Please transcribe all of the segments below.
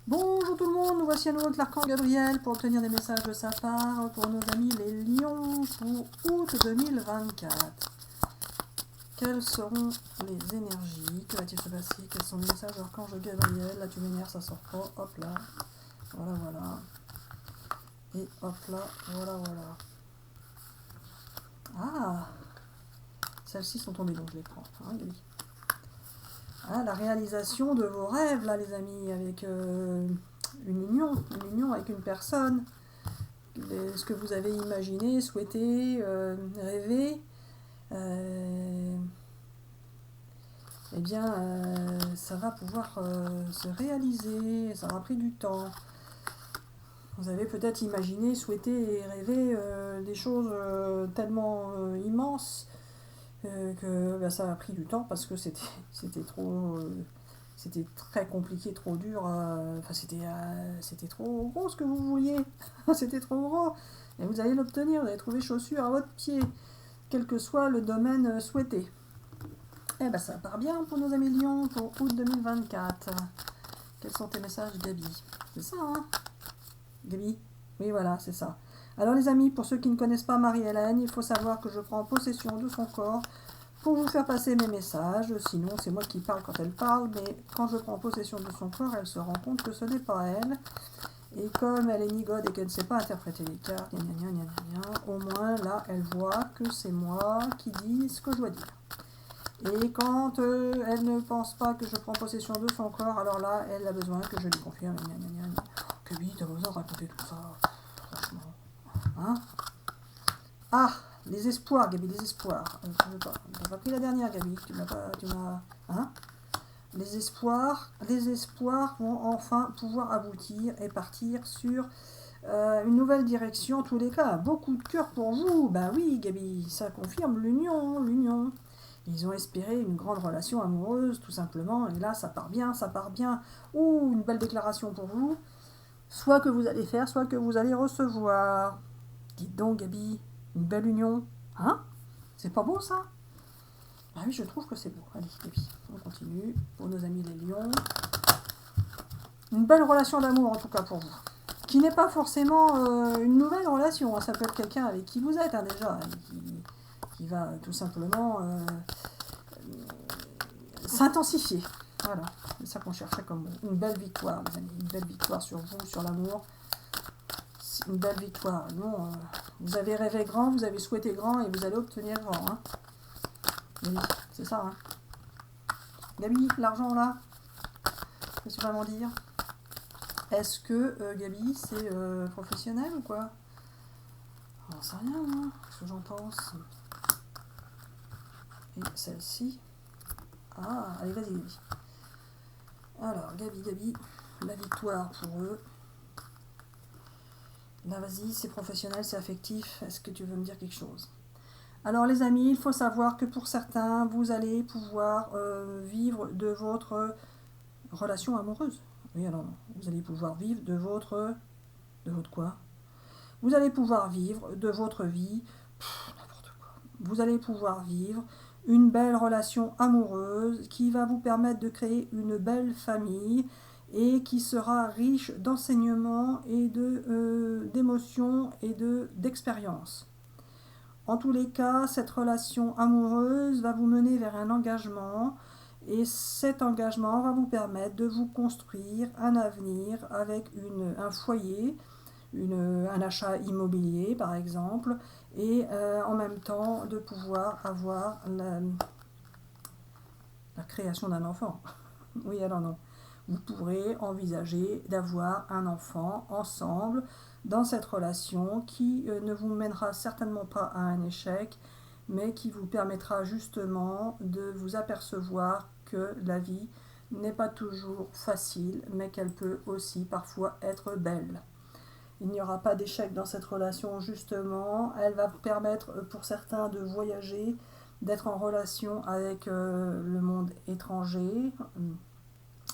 Bonjour tout le monde, nous voici à nouveau avec l'archange Gabriel pour obtenir des messages de sa part pour nos amis les lions pour août 2024. Quelles seront les énergies? Que va-t-il se passer? Quels sont les messages de l'archange Gabriel? Là tu m'énerves, ça sort pas, hop là, voilà, et hop là, voilà. Ah, celles-ci sont tombées donc je les prends, hein, Gabi. Ah, la réalisation de vos rêves là les amis, avec une union avec une personne, ce que vous avez imaginé, souhaité, rêvé, eh bien ça va pouvoir se réaliser, ça aura pris du temps. Vous avez peut-être imaginé, souhaité et rêvé des choses tellement immenses que ça a pris du temps parce que c'était trop... c'était très compliqué, trop dur. Enfin, c'était trop gros ce que vous vouliez. C'était trop gros. Et vous allez l'obtenir. Vous allez trouver chaussures à votre pied, quel que soit le domaine souhaité. Eh ben, ça part bien pour nos amis Lions pour août 2024. Quels sont tes messages, Gabi? C'est ça, hein, Gabi? Oui, voilà, c'est ça. Alors, les amis, pour ceux qui ne connaissent pas Marie-Hélène, il faut savoir que je prends possession de son corps pour vous faire passer mes messages. Sinon, c'est moi qui parle quand elle parle, mais quand je prends possession de son corps, elle se rend compte que ce n'est pas elle. Et comme elle est nigode et qu'elle ne sait pas interpréter les cartes, au moins là, elle voit que c'est moi qui dis ce que je dois dire. Et quand elle ne pense pas que je prends possession de son corps, alors là, elle a besoin que je lui confirme. Que oui, t'as besoin de raconter tout ça. Franchement. Hein? Ah, les espoirs, Gabi, les espoirs. Tu n'as pas pris la dernière, Gabi. Tu m'as. Hein? Les espoirs vont enfin pouvoir aboutir et partir sur une nouvelle direction. En tous les cas, beaucoup de cœur pour vous. Bah oui, Gabi, ça confirme l'union. Ils ont espéré une grande relation amoureuse, tout simplement. Et là, ça part bien. Ouh, une belle déclaration pour vous. Soit que vous allez faire, soit que vous allez recevoir. Dites donc, Gabi, une belle union. Hein? C'est pas beau, ça? Ah oui, je trouve que c'est beau. Allez, Gabi, on continue. Pour nos amis les lions. Une belle relation d'amour, en tout cas, pour vous. Qui n'est pas forcément une nouvelle relation. Hein. Ça peut être quelqu'un avec qui vous êtes, hein, déjà. Qui va tout simplement s'intensifier. Voilà, c'est ça qu'on cherchait comme une belle victoire, les amis. Une belle victoire sur vous, sur l'amour. Une belle victoire. Non, vous avez rêvé grand, vous avez souhaité grand et vous allez obtenir grand. Hein. Oui, c'est ça. Hein. Gabi, l'argent là, qu'est-ce que tu vas m'en dire? Est-ce que Gabi, c'est professionnel ou quoi? J'en sais rien, hein, ce que j'en pense. Et celle-ci. Ah, allez, vas-y, Gabi. Alors, Gabi, la victoire pour eux. Là, vas-y, c'est professionnel, c'est affectif. Est-ce que tu veux me dire quelque chose? Alors, les amis, il faut savoir que pour certains, vous allez pouvoir vivre de votre relation amoureuse. Oui, alors, vous allez pouvoir vivre de votre... De votre quoi? Vous allez pouvoir vivre de votre vie... n'importe quoi. Vous allez pouvoir vivre une belle relation amoureuse qui va vous permettre de créer une belle famille et qui sera riche d'enseignements et d'émotions et d'expériences. En tous les cas, cette relation amoureuse va vous mener vers un engagement et cet engagement va vous permettre de vous construire un avenir avec un foyer, un achat immobilier par exemple, et en même temps de pouvoir avoir la création d'un enfant. Oui, alors non. Vous pourrez envisager d'avoir un enfant ensemble dans cette relation qui ne vous mènera certainement pas à un échec, mais qui vous permettra justement de vous apercevoir que la vie n'est pas toujours facile, mais qu'elle peut aussi parfois être belle. Il n'y aura pas d'échec dans cette relation justement. Elle va permettre pour certains de voyager, d'être en relation avec le monde étranger,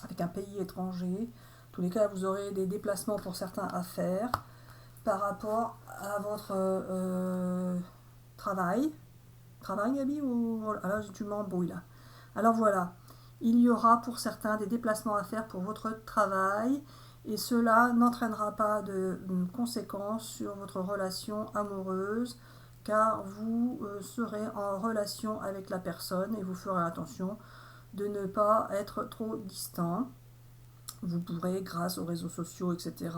avec un pays étranger. En tous les cas, vous aurez des déplacements pour certains à faire par rapport à votre travail. Travail, Gabi, ou... Alors, tu m'embrouilles là. Alors voilà. Il y aura pour certains des déplacements à faire pour votre travail et cela n'entraînera pas de conséquences sur votre relation amoureuse car vous serez en relation avec la personne et vous ferez attention de ne pas être trop distant. Vous pourrez, grâce aux réseaux sociaux, etc.,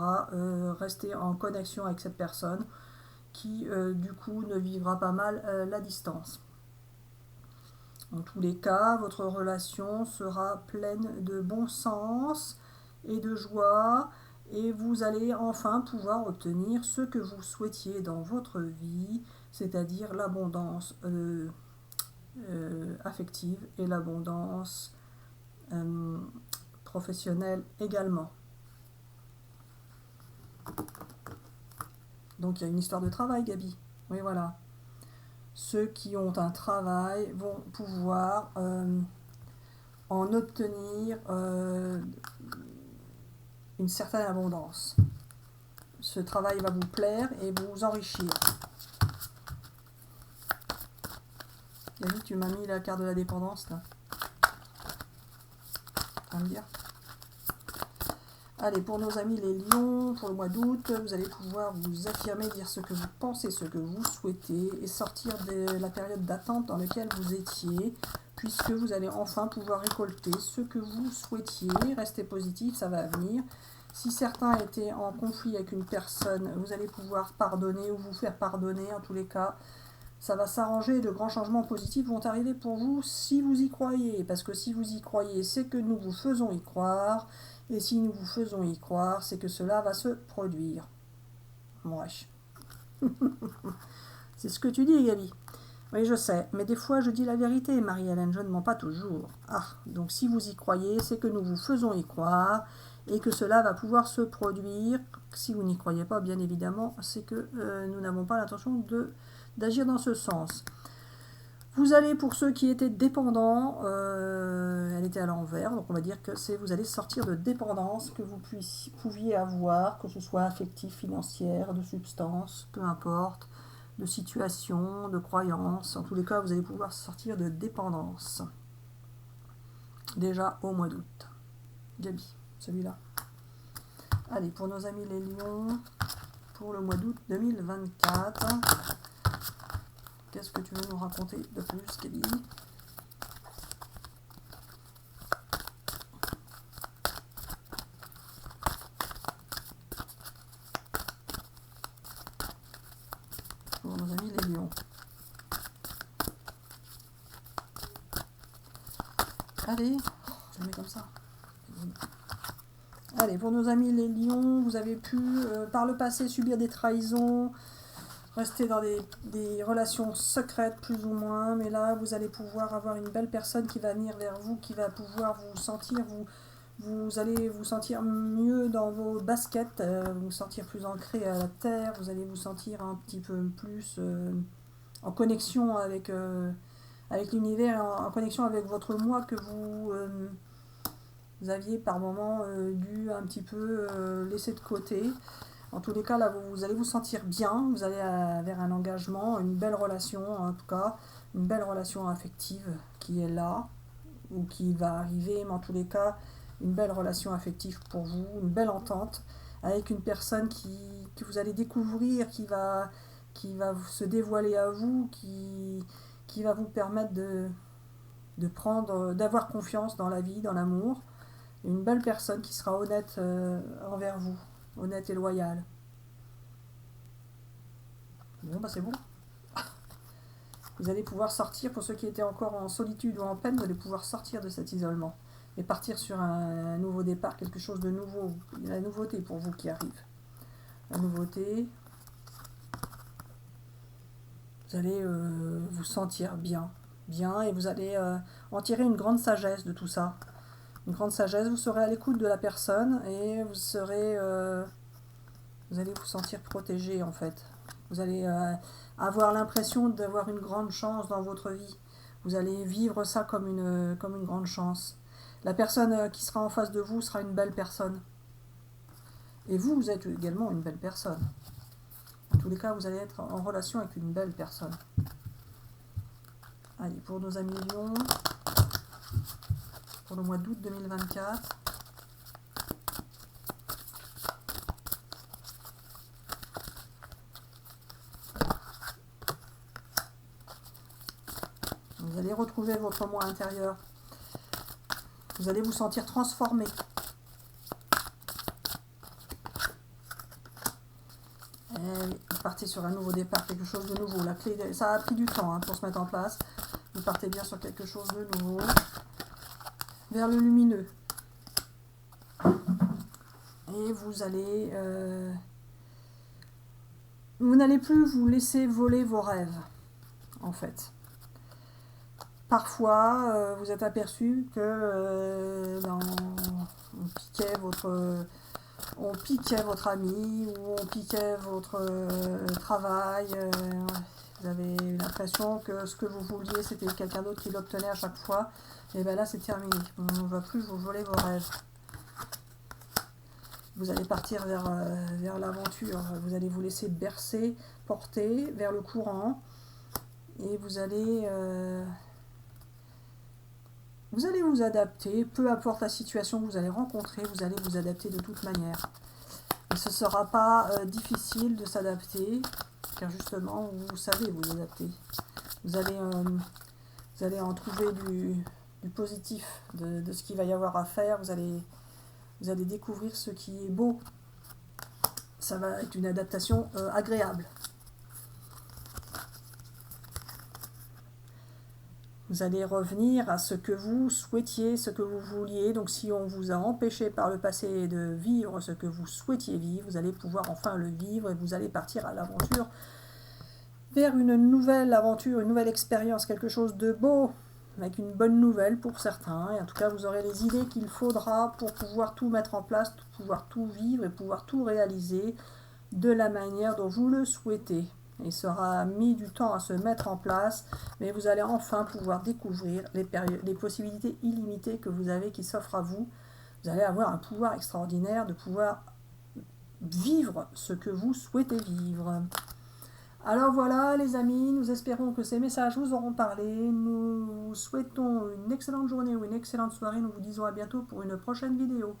rester en connexion avec cette personne qui, du coup, ne vivra pas mal la distance. En tous les cas, votre relation sera pleine de bon sens et de joie et vous allez enfin pouvoir obtenir ce que vous souhaitiez dans votre vie, c'est-à-dire l'abondance affective et l'abondance professionnelle également. Donc il y a une histoire de travail, Gabi. Oui, voilà. Ceux qui ont un travail vont pouvoir en obtenir une certaine abondance. Ce travail va vous plaire et vous enrichir. Gabi, tu m'as mis la carte de la dépendance là. Tu vas me dire. Allez, pour nos amis les lions, pour le mois d'août, vous allez pouvoir vous affirmer, dire ce que vous pensez, ce que vous souhaitez et sortir de la période d'attente dans laquelle vous étiez, puisque vous allez enfin pouvoir récolter ce que vous souhaitiez. Restez positif, ça va venir. Si certains étaient en conflit avec une personne, vous allez pouvoir pardonner ou vous faire pardonner. En tous les cas, ça va s'arranger. De grands changements positifs vont arriver pour vous si vous y croyez. Parce que si vous y croyez, c'est que nous vous faisons y croire. Et si nous vous faisons y croire, c'est que cela va se produire. Ouais. C'est ce que tu dis, Gabi. Oui, je sais, mais des fois je dis la vérité, Marie-Hélène, je ne mens pas toujours. Ah, donc si vous y croyez, c'est que nous vous faisons y croire et que cela va pouvoir se produire. Si vous n'y croyez pas, bien évidemment, c'est que nous n'avons pas l'intention d'agir dans ce sens. Vous allez, pour ceux qui étaient dépendants, elle était à l'envers, donc on va dire que vous allez sortir de dépendance que vous pouviez avoir, que ce soit affective, financière, de substance, peu importe, de situation, de croyance. En tous les cas, vous allez pouvoir sortir de dépendance. Déjà au mois d'août. Gabi, celui-là. Allez, pour nos amis les lions, pour le mois d'août 2024. Qu'est-ce que tu veux nous raconter de plus, Gabi? Pour nos amis les lions. Allez, je le mets comme ça. Allez, pour nos amis les lions, vous avez pu, par le passé, subir des trahisons, rester dans des relations secrètes plus ou moins, mais là vous allez pouvoir avoir une belle personne qui va venir vers vous, qui va pouvoir vous sentir, vous allez vous sentir mieux dans vos baskets, vous sentir plus ancré à la terre, vous allez vous sentir un petit peu plus en connexion avec l'univers, en connexion avec votre moi que vous aviez par moments dû un petit peu laisser de côté. En tous les cas, là, vous allez vous sentir bien, vous allez vers un engagement, une belle relation, en tout cas, une belle relation affective qui est là, ou qui va arriver, mais en tous les cas, une belle relation affective pour vous, une belle entente, avec une personne que vous allez découvrir, qui va se dévoiler à vous, qui va vous permettre d'avoir confiance dans la vie, dans l'amour. Une belle personne qui sera honnête envers vous. Honnête et loyal. Bon, bah c'est bon. Vous allez pouvoir sortir, pour ceux qui étaient encore en solitude ou en peine, vous allez pouvoir sortir de cet isolement et partir sur un nouveau départ, quelque chose de nouveau. Il y a la nouveauté pour vous qui arrive. La nouveauté. Vous allez vous sentir bien, et vous allez en tirer une grande sagesse de tout ça. Une grande sagesse, vous serez à l'écoute de la personne et vous allez vous sentir protégé en fait. Vous allez avoir l'impression d'avoir une grande chance dans votre vie. Vous allez vivre ça comme une grande chance. La personne qui sera en face de vous sera une belle personne. Et vous êtes également une belle personne. En tous les cas, vous allez être en relation avec une belle personne. Allez, pour nos amis lions. pour le mois d'août 2024. Vous allez retrouver votre moi intérieur. Vous allez vous sentir transformé. Vous partez sur un nouveau départ, quelque chose de nouveau. La clé, ça a pris du temps pour se mettre en place. Vous partez bien sur quelque chose de nouveau. Vers le lumineux. Et vous allez... vous n'allez plus vous laisser voler vos rêves, en fait. Parfois, vous êtes aperçu que on piquait votre ami ou on piquait votre travail. Vous avez eu l'impression que ce que vous vouliez, c'était quelqu'un d'autre qui l'obtenait à chaque fois. Et bien là, c'est terminé. On ne va plus vous voler vos rêves. Vous allez partir vers l'aventure. Vous allez vous laisser bercer, porter vers le courant. Et vous allez vous adapter, peu importe la situation que vous allez rencontrer, vous allez vous adapter de toute manière. Et ce ne sera pas difficile de s'adapter, car justement, vous savez vous adapter. Vous allez en trouver du positif, de ce qu'il va y avoir à faire. Vous allez découvrir ce qui est beau. Ça va être une adaptation agréable. Vous allez revenir à ce que vous souhaitiez, ce que vous vouliez. Donc si on vous a empêché par le passé de vivre ce que vous souhaitiez vivre, vous allez pouvoir enfin le vivre et vous allez partir à l'aventure vers une nouvelle aventure, une nouvelle expérience, quelque chose de beau, avec une bonne nouvelle pour certains. Et en tout cas, vous aurez les idées qu'il faudra pour pouvoir tout mettre en place, pour pouvoir tout vivre et pouvoir tout réaliser de la manière dont vous le souhaitez. Il sera mis du temps à se mettre en place, mais vous allez enfin pouvoir découvrir les possibilités illimitées que vous avez qui s'offrent à vous. Vous allez avoir un pouvoir extraordinaire de pouvoir vivre ce que vous souhaitez vivre. Alors voilà les amis, nous espérons que ces messages vous auront parlé. Nous vous souhaitons une excellente journée ou une excellente soirée. Nous vous disons à bientôt pour une prochaine vidéo.